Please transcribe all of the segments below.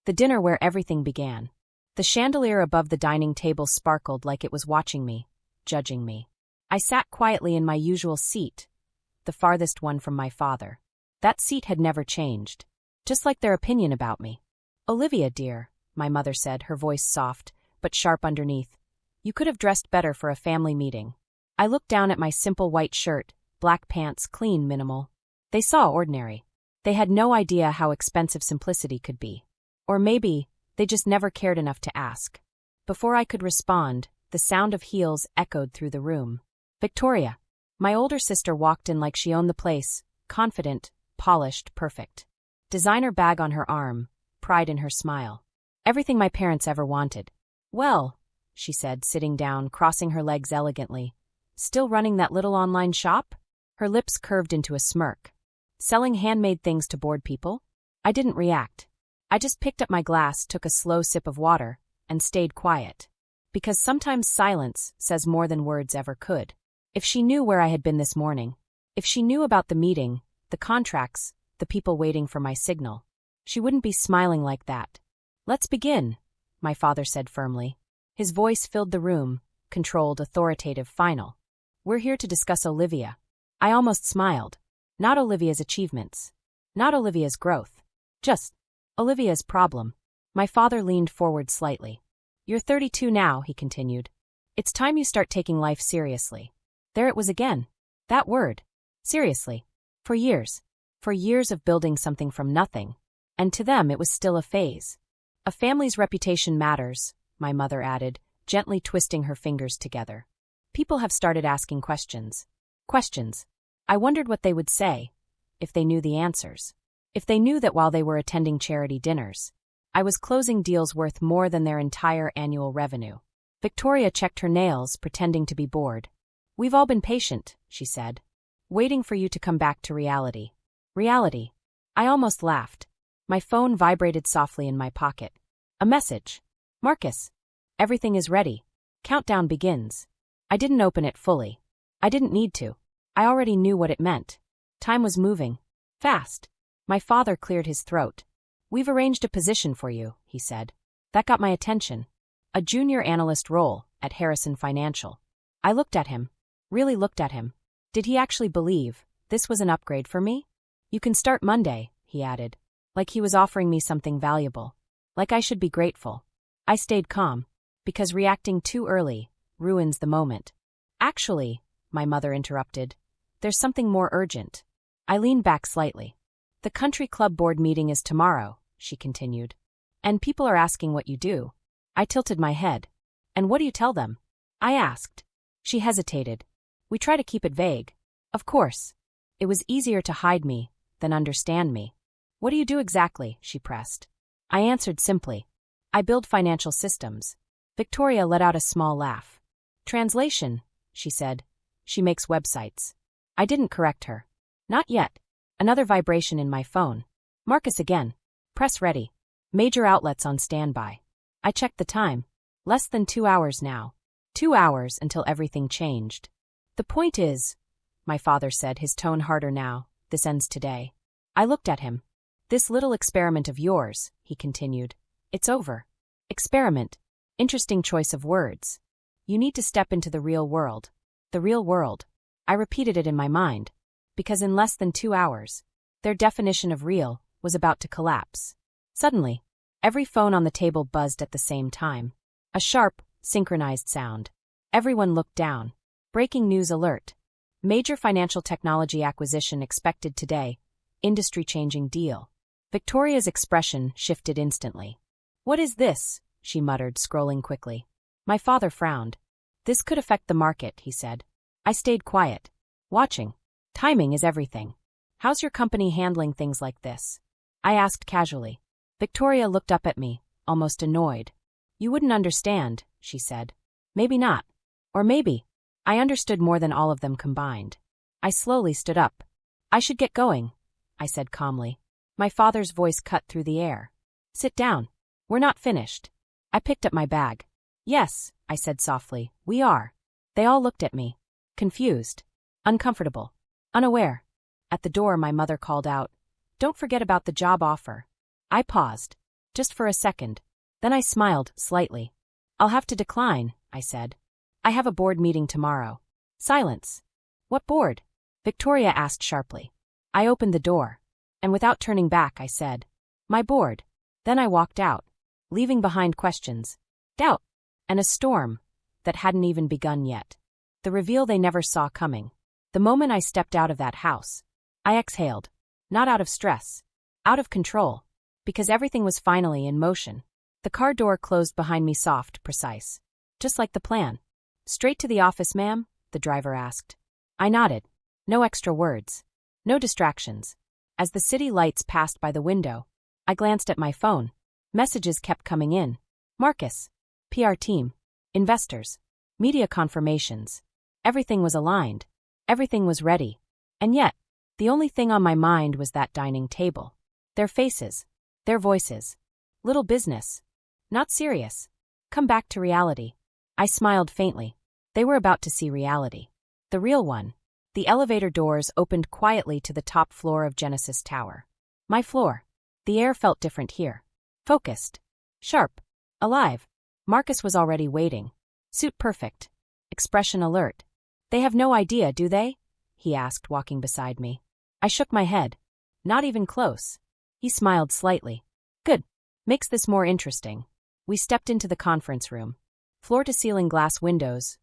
The dinner where everything began. The chandelier above the dining table sparkled like it was watching me, judging me. I sat quietly in my usual seat, the farthest one from my father. That seat had never changed, just like their opinion about me. "Olivia, dear," my mother said, her voice soft, but sharp underneath, "you could have dressed better for a family meeting." I looked down at my simple white shirt, black pants, clean, minimal. They saw ordinary. They had no idea how expensive simplicity could be. Or maybe, they just never cared enough to ask. Before I could respond, the sound of heels echoed through the room. Victoria. My older sister walked in like she owned the place, confident, polished, perfect. Designer bag on her arm, pride in her smile. Everything my parents ever wanted. "Well," she said, sitting down, crossing her legs elegantly. "Still running that little online shop?" Her lips curved into a smirk. "Selling handmade things to bored people?" I didn't react. I just picked up my glass, took a slow sip of water, and stayed quiet. Because sometimes silence says more than words ever could. If she knew where I had been this morning, if she knew about the meeting, the contracts, the people waiting for my signal, she wouldn't be smiling like that. "Let's begin," my father said firmly. His voice filled the room, controlled, authoritative, final. "We're here to discuss Olivia." I almost smiled. Not Olivia's achievements. Not Olivia's growth. Just Olivia's problem. My father leaned forward slightly. "You're 32 now," he continued. "It's time you start taking life seriously." There it was again. That word. Seriously. For years. For years of building something from nothing. And to them it was still a phase. "A family's reputation matters," my mother added, gently twisting her fingers together. "People have started asking questions." Questions. I wondered what they would say. If they knew the answers. If they knew that while they were attending charity dinners, I was closing deals worth more than their entire annual revenue. Victoria checked her nails, pretending to be bored. "We've all been patient," she said. "Waiting for you to come back to reality." Reality. I almost laughed. My phone vibrated softly in my pocket. A message. "Marcus. Everything is ready. Countdown begins." I didn't open it fully. I didn't need to. I already knew what it meant. Time was moving. Fast. My father cleared his throat. "We've arranged a position for you," he said. That got my attention. A junior analyst role at Harrison Financial. I looked at him. Really looked at him. Did he actually believe this was an upgrade for me? "You can start Monday," he added. Like he was offering me something valuable. Like I should be grateful. I stayed calm. Because reacting too early ruins the moment. "Actually," my mother interrupted, "there's something more urgent." I leaned back slightly. "The country club board meeting is tomorrow," she continued. "And people are asking what you do." I tilted my head. "And what do you tell them?" I asked. She hesitated. "We try to keep it vague." Of course. It was easier to hide me than understand me. "What do you do exactly?" she pressed. I answered simply. "I build financial systems." Victoria let out a small laugh. "Translation," she said. "She makes websites." I didn't correct her. "Not yet." Another vibration in my phone. "Marcus again. Press ready. Major outlets on standby." I checked the time. Less than 2 hours now. 2 hours until everything changed. "The point is," my father said, his tone harder now, "this ends today." I looked at him. "This little experiment of yours," he continued. "It's over." Experiment. Interesting choice of words. "You need to step into the real world." The real world. I repeated it in my mind. Because in less than 2 hours, their definition of real was about to collapse. Suddenly, every phone on the table buzzed at the same time. A sharp, synchronized sound. Everyone looked down. Breaking news alert. Major financial technology acquisition expected today. Industry-changing deal. Victoria's expression shifted instantly. "What is this?" she muttered, scrolling quickly. My father frowned. "This could affect the market," he said. I stayed quiet. Watching. Timing is everything. "How's your company handling things like this?" I asked casually. Victoria looked up at me, almost annoyed. "You wouldn't understand," she said. "Maybe not. Or maybe." I understood more than all of them combined. I slowly stood up. "I should get going," I said calmly. My father's voice cut through the air. "Sit down. We're not finished." I picked up my bag. "Yes," I said softly, "we are." They all looked at me. Confused. Uncomfortable. Unaware. At the door my mother called out, "Don't forget about the job offer." I paused. just for a second. Then I smiled, slightly. I'll have to decline, I said. I have a board meeting tomorrow. Silence. What board? Victoria asked sharply. I opened the door, and without turning back I said, my board. Then I walked out, leaving behind questions, doubt, and a storm that hadn't even begun yet. The reveal they never saw coming. The moment I stepped out of that house, I exhaled, not out of stress, out of control, because everything was finally in motion. The car door closed behind me, soft, precise. Just like the plan. Straight to the office, ma'am? The driver asked. I nodded. No extra words. No distractions. As the city lights passed by the window, I glanced at my phone. Messages kept coming in. Marcus. PR team. Investors. Media confirmations. Everything was aligned. Everything was ready. And yet, the only thing on my mind was that dining table. Their faces. Their voices. Little business. Not serious. Come back to reality. I smiled faintly. They were about to see reality. The real one. The elevator doors opened quietly to the top floor of Genesis Tower. My floor. The air felt different here. Focused. Sharp. Alive. Marcus was already waiting. Suit perfect. Expression alert. They have no idea, do they? He asked, walking beside me. I shook my head. Not even close. He smiled slightly. Good. Makes this more interesting. We stepped into the conference room. Floor-to-ceiling glass windows,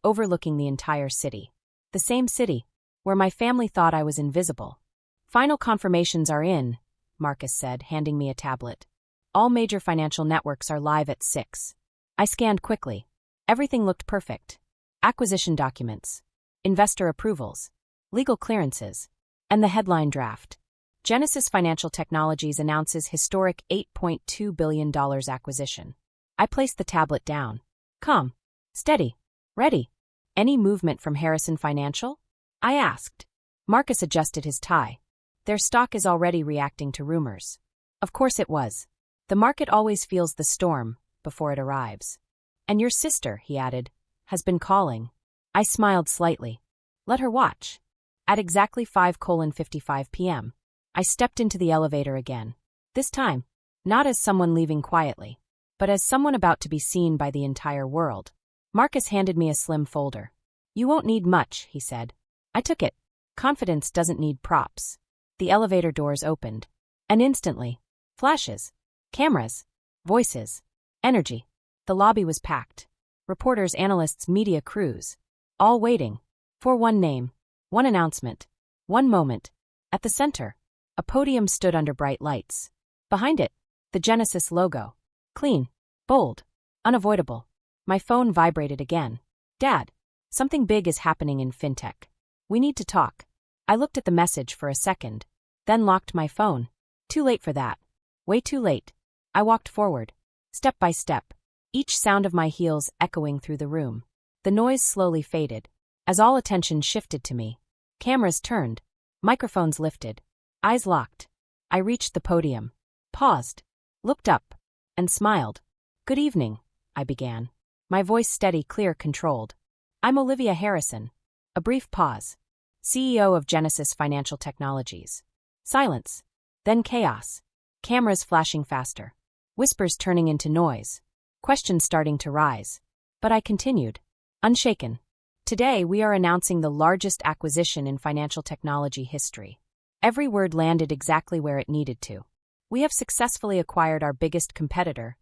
overlooking the entire city. The same city, where my family thought I was invisible. Final confirmations are in, Marcus said, handing me a tablet. All major financial networks are live at 6. I scanned quickly. Everything looked perfect. Acquisition documents, investor approvals, legal clearances, and the headline draft. Genesis Financial Technologies announces historic $8.2 billion acquisition. I placed the tablet down. Calm. Steady. Ready. Any movement from Harrison Financial? I asked. Marcus adjusted his tie. Their stock is already reacting to rumors. Of course it was. The market always feels the storm before it arrives. And your sister, he added, has been calling. I smiled slightly. Let her watch. At exactly 5:55 p.m., I stepped into the elevator again. This time, not as someone leaving quietly, but as someone about to be seen by the entire world. Marcus handed me a slim folder. You won't need much, he said. I took it. Confidence doesn't need props. The elevator doors opened. And instantly, flashes, cameras, voices, energy. The lobby was packed. Reporters, analysts, media crews. All waiting. For one name. One announcement. One moment. At the center, a podium stood under bright lights. Behind it, the Genesis logo. Clean. Bold. Unavoidable. My phone vibrated again. Dad, something big is happening in fintech. We need to talk. I looked at the message for a second, then locked my phone. Too late for that. Way too late. I walked forward, step by step, each sound of my heels echoing through the room. The noise slowly faded, as all attention shifted to me. Cameras turned, microphones lifted, eyes locked. I reached the podium, paused, looked up, and smiled. Good evening, I began. My voice steady, clear, controlled. I'm Olivia Harrison. A brief pause. CEO of Genesis Financial Technologies. Silence. Then chaos. Cameras flashing faster. Whispers turning into noise. Questions starting to rise. But I continued. Unshaken. Today we are announcing the largest acquisition in financial technology history. Every word landed exactly where it needed to. We have successfully acquired our biggest competitor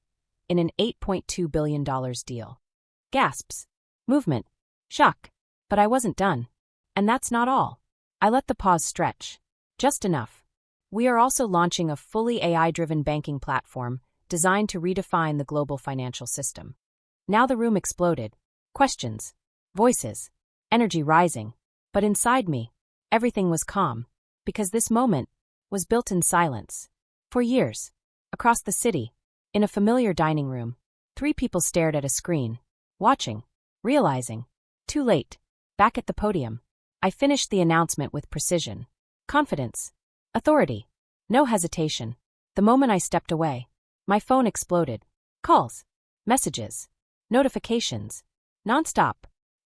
in an $8.2 billion deal. Gasps. Movement. Shock. But I wasn't done. And that's not all. I let the pause stretch. Just enough. We are also launching a fully AI-driven banking platform designed to redefine the global financial system. Now the room exploded. Questions. Voices. Energy rising. But inside me, everything was calm. Because this moment was built in silence. For years, across the city, in a familiar dining room, 3 people stared at a screen, watching, realizing. Too late. Back at the podium, I finished the announcement with precision. Confidence. Authority. No hesitation. The moment I stepped away, my phone exploded. Calls. Messages. Notifications. Nonstop.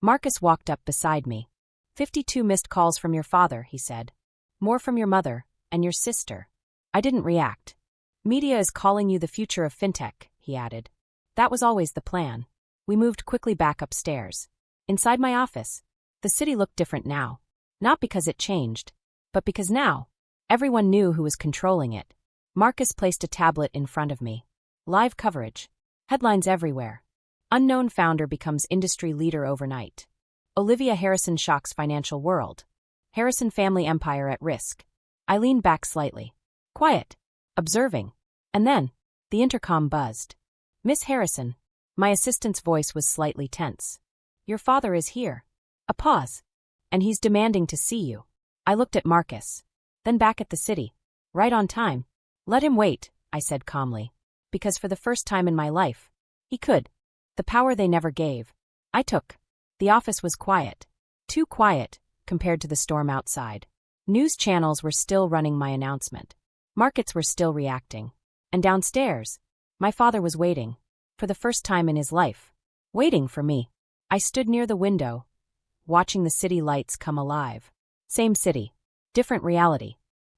Marcus walked up beside me. 52 missed calls from your father, he said. More from your mother and your sister. I didn't react. Media is calling you the future of fintech, he added. That was always the plan. We moved quickly back upstairs. Inside my office, the city looked different now. Not because it changed, but because now, everyone knew who was controlling it. Marcus placed a tablet in front of me. Live coverage. Headlines everywhere. Unknown founder becomes industry leader overnight. Olivia Harrison shocks financial world. Harrison family empire at risk. I leaned back slightly. Quiet. Observing. And then, the intercom buzzed. Miss Harrison. My assistant's voice was slightly tense. Your father is here. A pause. And he's demanding to see you. I looked at Marcus. Then back at the city. Right on time. Let him wait, I said calmly. Because for the first time in my life, he could. The power they never gave, I took. The office was quiet. Too quiet, compared to the storm outside. News channels were still running my announcement. Markets were still reacting. And downstairs, my father was waiting. For the first time in his life. Waiting for me. I stood near the window, watching the city lights come alive. Same city. Different reality.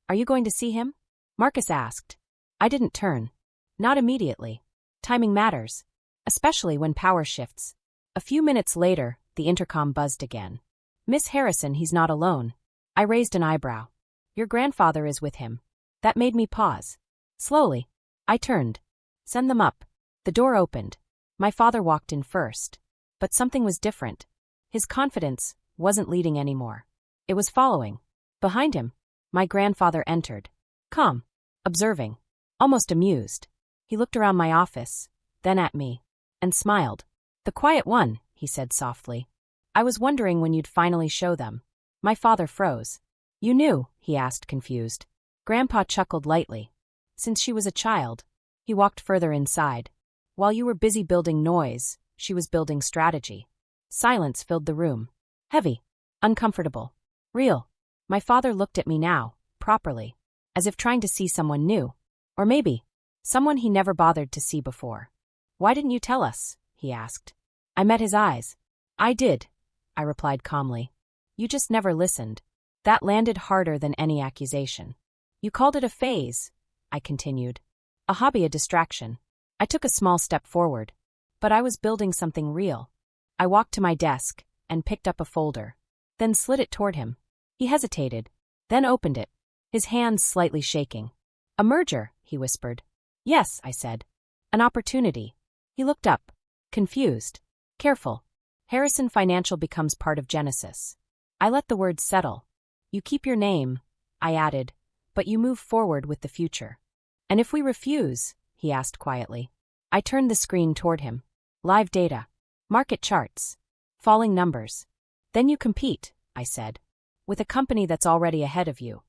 Are you going to see him? Marcus asked. I didn't turn. Not immediately. Timing matters. Especially when power shifts. A few minutes later, the intercom buzzed again. Miss Harrison, he's not alone. I raised an eyebrow. Your grandfather is with him. That made me pause. Slowly. I turned. Send them up. The door opened. My father walked in first. But something was different. His confidence wasn't leading anymore. It was following. Behind him, my grandfather entered. Calm. Observing. Almost amused. He looked around my office, then at me. And smiled. The quiet one, he said softly. I was wondering when you'd finally show them. My father froze. You knew, he asked confused. Grandpa chuckled lightly. Since she was a child. He walked further inside. While you were busy building noise, she was building strategy. Silence filled the room. Heavy. Uncomfortable. Real. My father looked at me now, properly. As if trying to see someone new. Or maybe, someone he never bothered to see before. Why didn't you tell us? He asked. I met his eyes. I did, I replied calmly. You just never listened. That landed harder than any accusation. You called it a phase, I continued. A hobby, a distraction. I took a small step forward. But I was building something real. I walked to my desk and picked up a folder. Then slid it toward him. He hesitated. Then opened it. His hands slightly shaking. A merger, he whispered. Yes, I said. An opportunity. He looked up. Confused. Careful. Harrison Financial becomes part of Genesis. I let the words settle. You keep your name, I added, but you move forward with the future. And if we refuse, he asked quietly. I turned the screen toward him. Live data. Market charts. Falling numbers. Then you compete, I said. With a company that's already ahead of you.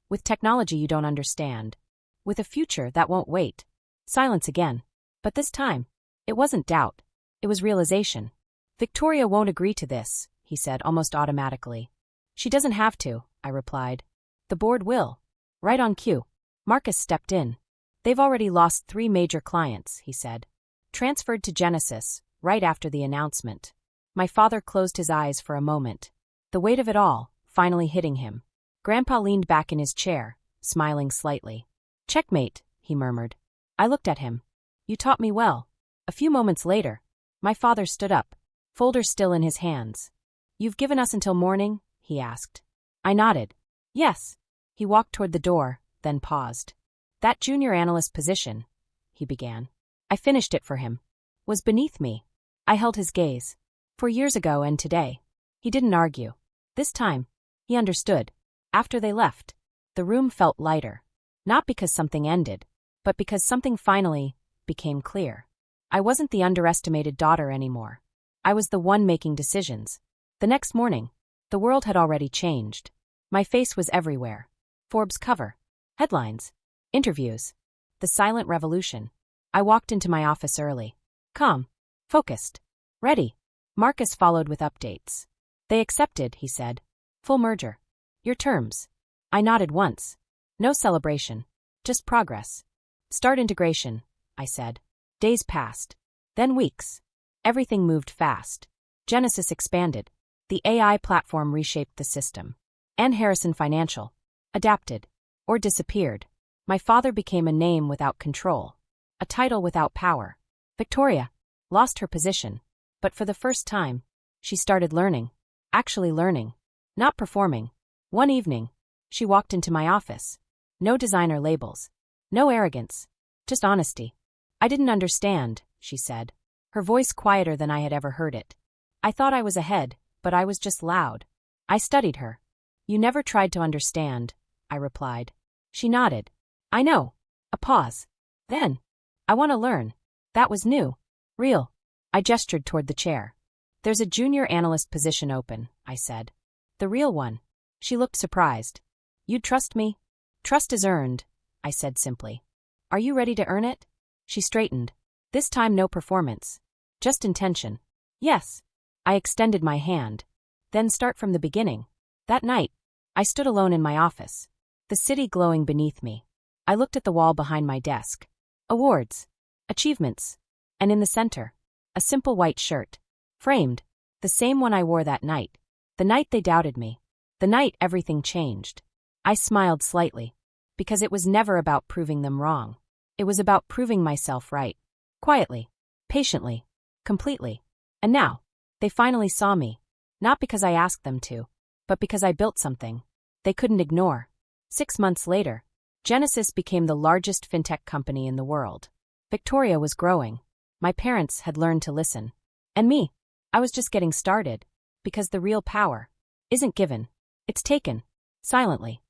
With technology you don't understand. With a future that won't wait. Silence again. But this time, it wasn't doubt. It was realization. Victoria won't agree to this, he said almost automatically. She doesn't have to, I replied. The board will. Right on cue. Marcus stepped in. They've already lost 3 major clients, he said. Transferred to Genesis, right after the announcement. My father closed his eyes for a moment. The weight of it all, finally hitting him. Grandpa leaned back in his chair, smiling slightly. Checkmate, he murmured. I looked at him. You taught me well. A few moments later, my father stood up, folder still in his hands. You've given us until morning? He asked. I nodded. Yes. He walked toward the door, then paused. That junior analyst position, he began. I finished it for him. Was beneath me. I held his gaze. 4 years ago and today. He didn't argue. This time, he understood. After they left, the room felt lighter. Not because something ended, but because something finally became clear. I wasn't the underestimated daughter anymore. I was the one making decisions. The next morning, the world had already changed. My face was everywhere. Forbes cover. Headlines. Interviews. The silent revolution. I walked into my office early. Calm. Focused. Ready. Marcus followed with updates. They accepted, he said. Full merger. Your terms. I nodded once. No celebration. Just progress. Start integration, I said. Days passed. Then weeks. Everything moved fast. Genesis expanded. The AI platform reshaped the system. And Harrison Financial adapted. Or disappeared. My father became a name without control, a title without power. Victoria lost her position, but for the first time, she started learning. Actually learning. Not performing. One evening, she walked into my office. No designer labels. No arrogance. Just honesty. I didn't understand, she said, her voice quieter than I had ever heard it. I thought I was ahead, but I was just loud. I studied her. You never tried to understand, I replied. She nodded. I know. A pause. Then. I want to learn. That was new. Real. I gestured toward the chair. There's a junior analyst position open, I said. The real one. She looked surprised. You'd trust me? Trust is earned, I said simply. Are you ready to earn it? She straightened. This time no performance. Just intention. Yes. I extended my hand. Then start from the beginning. That night, I stood alone in my office, the city glowing beneath me. I looked at the wall behind my desk. Awards. Achievements. And in the center, a simple white shirt. Framed. The same one I wore that night. The night they doubted me. The night everything changed. I smiled slightly. Because it was never about proving them wrong. It was about proving myself right. Quietly. Patiently. Completely. And now, they finally saw me. Not because I asked them to, but because I built something they couldn't ignore. 6 months later, Genesis became the largest fintech company in the world. Victoria was growing. My parents had learned to listen. And me, I was just getting started. Because the real power isn't given. It's taken. Silently.